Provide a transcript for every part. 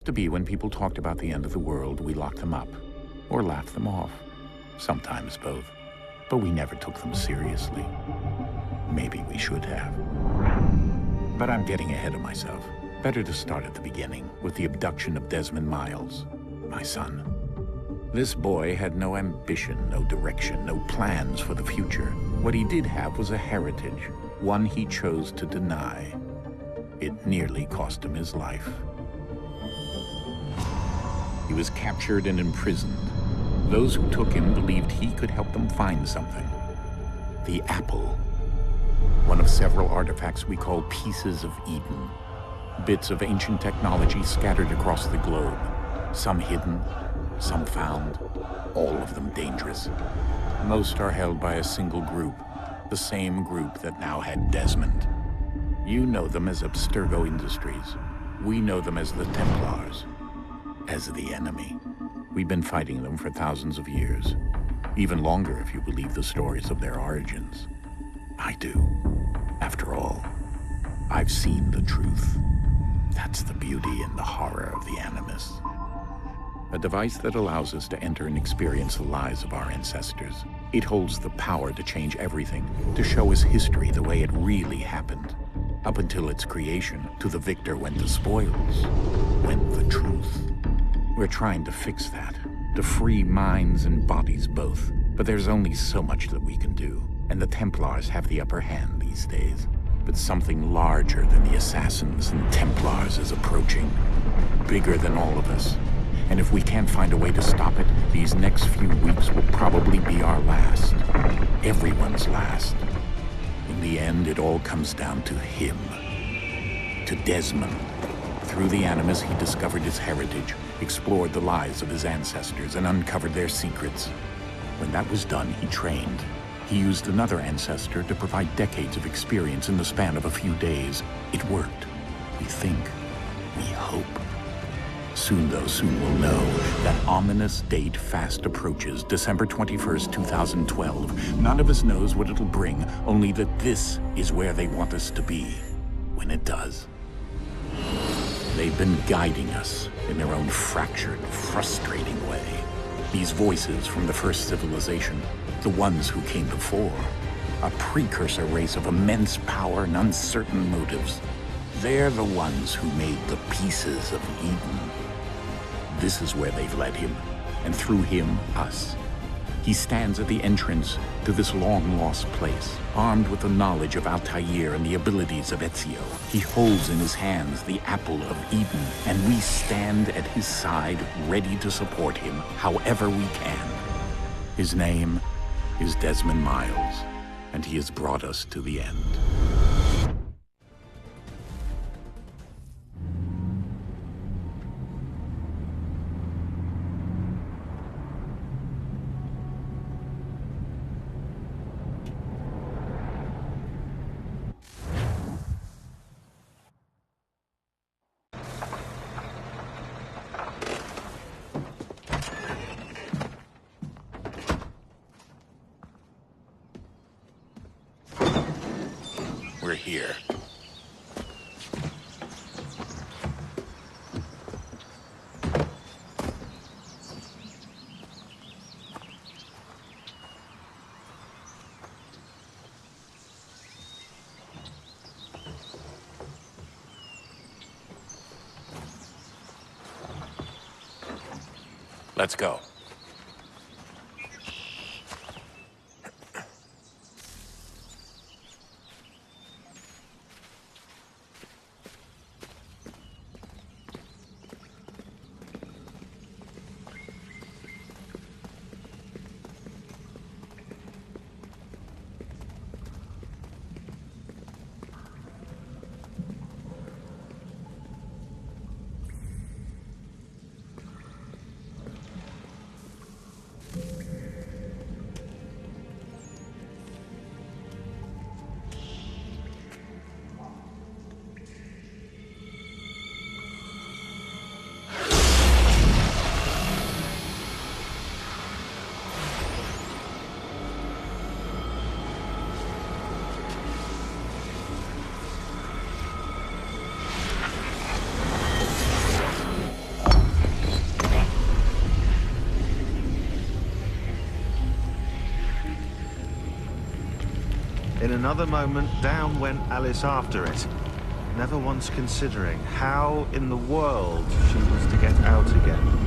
To be when people talked about the end of the world, we locked them up, or laughed them off. Sometimes both. But we never took them seriously. Maybe we should have. But I'm getting ahead of myself. Better to start at the beginning, with the abduction of Desmond Miles, my son. This boy had no ambition, no direction, no plans for the future. What he did have was a heritage, one he chose to deny. It nearly cost him his life. He was captured and imprisoned. Those who took him believed he could help them find something. The apple. One of several artifacts we call pieces of Eden. Bits of ancient technology scattered across the globe. Some hidden, some found, all of them dangerous. Most are held by a single group, the same group that now had Desmond. You know them as Abstergo Industries. We know them as the Templars, as the enemy. We've been fighting them for thousands of years, even longer if you believe the stories of their origins. I do. After all, I've seen the truth. That's the beauty and the horror of the Animus. A device that allows us to enter and experience the lives of our ancestors. It holds the power to change everything, to show us history the way it really happened. Up until its creation, to the victor went the spoils, went the truth. We're trying to fix that, to free minds and bodies both. But there's only so much that we can do, and the Templars have the upper hand these days. But something larger than the Assassins and Templars is approaching, bigger than all of us. And if we can't find a way to stop it, these next few weeks will probably be our last. Everyone's last. In the end, it all comes down to him. To Desmond. Through the Animus, he discovered his heritage, explored the lives of his ancestors, and uncovered their secrets. When that was done, he trained. He used another ancestor to provide decades of experience in the span of a few days. It worked. We think. We hope. Soon we'll know. That ominous date fast approaches, December 21st, 2012. None of us knows what it'll bring, only that this is where they want us to be, when it does. They've been guiding us in their own fractured, frustrating way. These voices from the first civilization, the ones who came before, a precursor race of immense power and uncertain motives. They're the ones who made the pieces of Eden. This is where they've led him, and through him, us. He stands at the entrance to this long-lost place, armed with the knowledge of Altair and the abilities of Ezio. He holds in his hands the apple of Eden, and we stand at his side, ready to support him however we can. His name is Desmond Miles, and he has brought us to the end. We're here. Let's go. another moment, down went Alice after it, never once considering how in the world she was to get out again.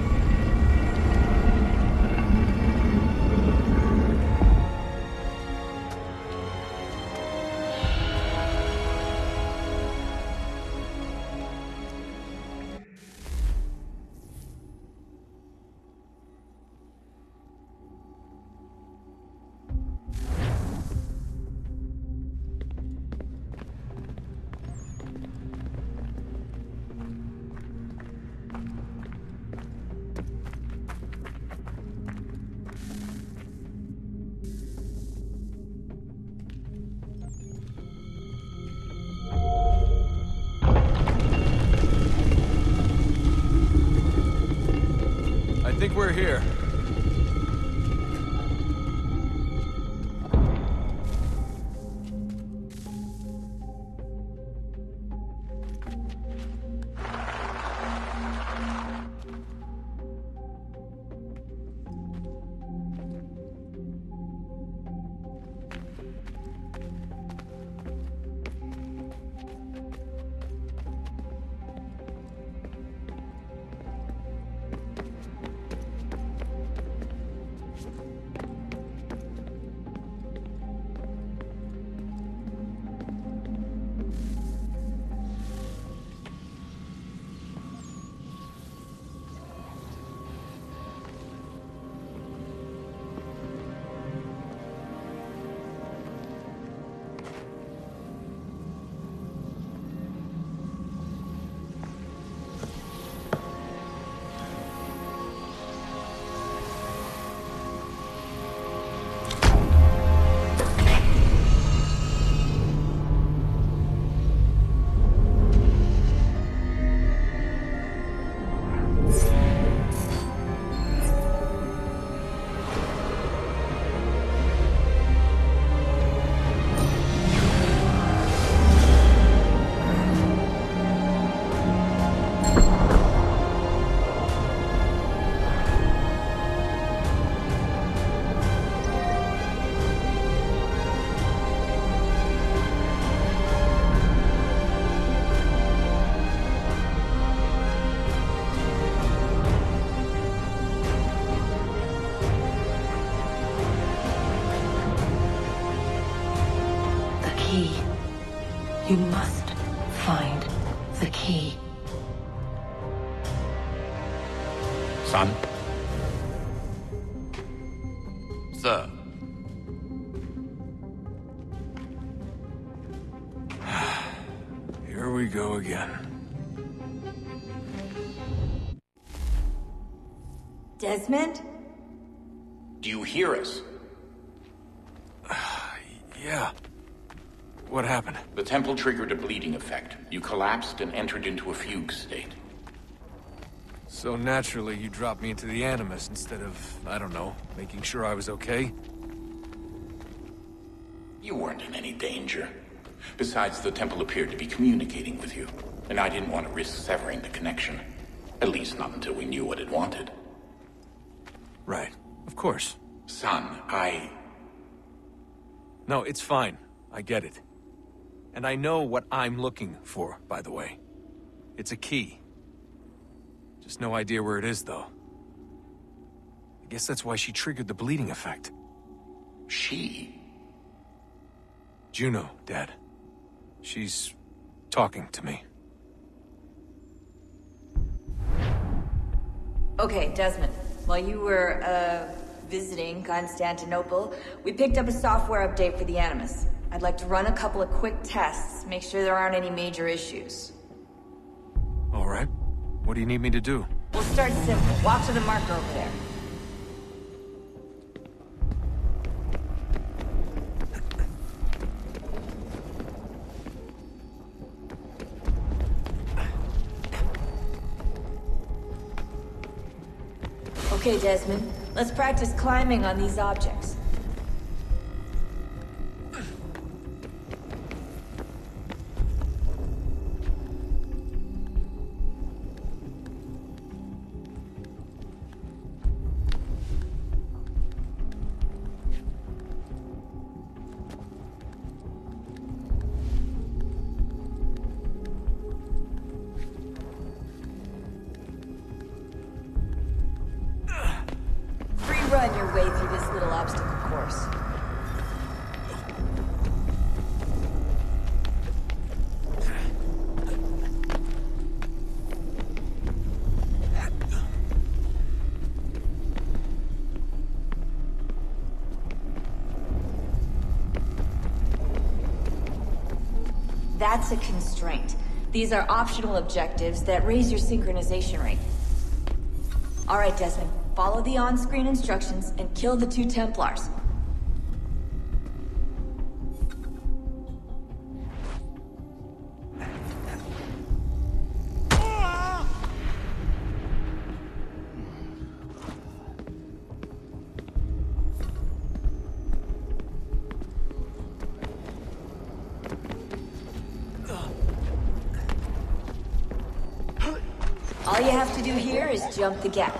I think we're here. You must find the key. Son? Sir. Here we go again. Desmond? Do you hear us? Yeah. What happened? The temple triggered a bleeding effect. You collapsed and entered into a fugue state. So naturally, you dropped me into the Animus instead of, I don't know, making sure I was okay? You weren't in any danger. Besides, the temple appeared to be communicating with you, and I didn't want to risk severing the connection. At least not until we knew what it wanted. Right. Of course. Son, No, it's fine. I get it. And I know what I'm looking for, by the way. It's a key. Just no idea where it is, though. I guess that's why she triggered the bleeding effect. She? Juno, Dad. She's talking to me. Okay, Desmond. While you were, visiting Constantinople, we picked up a software update for the Animus. I'd like to run a couple of quick tests, make sure there aren't any major issues. All right. What do you need me to do? We'll start simple. Walk to the marker over there. Okay, Desmond. Let's practice climbing on these objects. run your way through this little obstacle course. That's a constraint. These are optional objectives that raise your synchronization rate. Alright, Desmond. Follow the on-screen instructions and kill the 2 Templars. All you have to do here is jump the gap.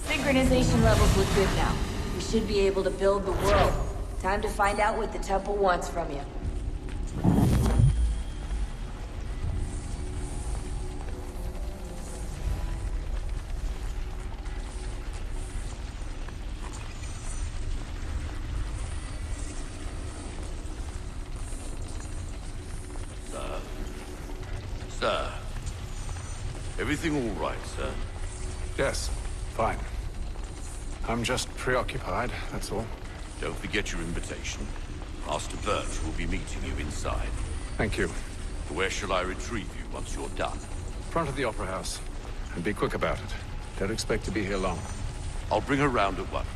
Synchronization levels look good now. We should be able to build the world. Time to find out what the temple wants from you. Sir. Everything all right, sir? Yes, fine. I'm just preoccupied, that's all. Don't forget your invitation. Master Birch will be meeting you inside. Thank you. Where shall I retrieve you once you're done? Front of the Opera House. And be quick about it. Don't expect to be here long. I'll bring her round at once.